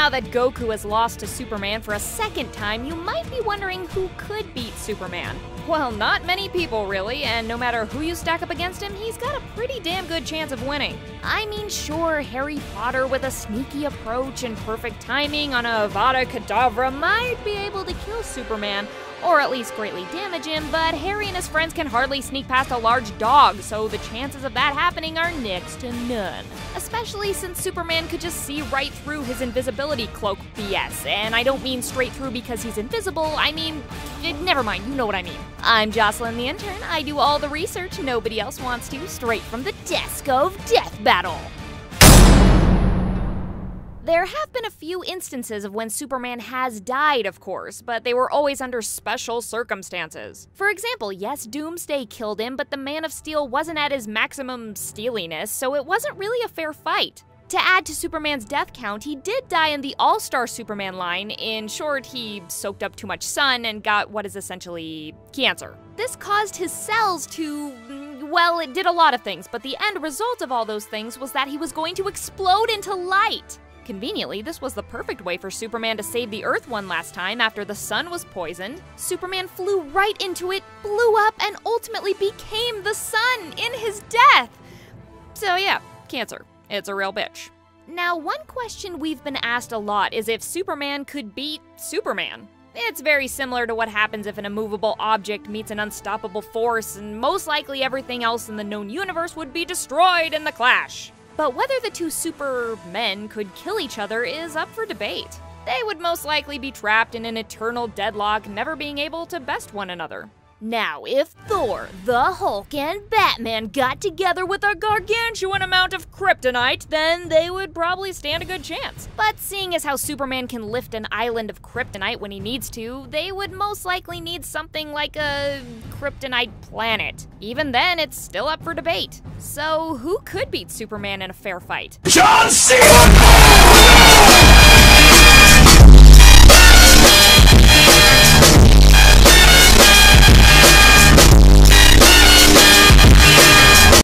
Now that Goku has lost to Superman for a second time, you might be wondering who could beat Superman. Well, not many people really, and no matter who you stack up against him, he's got a pretty damn good chance of winning. I mean, sure, Harry Potter with a sneaky approach and perfect timing on a Avada Kedavra might be able to kill Superman, or at least greatly damage him, but Harry and his friends can hardly sneak past a large dog, so the chances of that happening are next to none. Especially since Superman could just see right through his invisibility cloak BS, and I don't mean straight through because he's invisible, I mean, never mind, you know what I mean. I'm Jocelyn the intern, I do all the research nobody else wants to, straight from the desk of Death Battle. There have been a few instances of when Superman has died, of course, but they were always under special circumstances. For example, yes, Doomsday killed him, but the Man of Steel wasn't at his maximum steeliness, so it wasn't really a fair fight. To add to Superman's death count, he did die in the All-Star Superman line. In short, he soaked up too much sun and got what is essentially cancer. This caused his cells to, well, it did a lot of things, but the end result of all those things was that he was going to explode into light. Conveniently, this was the perfect way for Superman to save the Earth one last time after the sun was poisoned. Superman flew right into it, blew up, and ultimately became the sun in his death. So yeah, cancer. It's a real bitch. Now, one question we've been asked a lot is if Superman could beat Superman. It's very similar to what happens if an immovable object meets an unstoppable force, and most likely everything else in the known universe would be destroyed in the clash. But whether the two supermen could kill each other is up for debate. They would most likely be trapped in an eternal deadlock, never being able to best one another. Now, if Thor, the Hulk, and Batman got together with a gargantuan amount of kryptonite, then they would probably stand a good chance. But seeing as how Superman can lift an island of kryptonite when he needs to, they would most likely need something like a kryptonite planet. Even then, it's still up for debate. So, who could beat Superman in a fair fight? John Cena!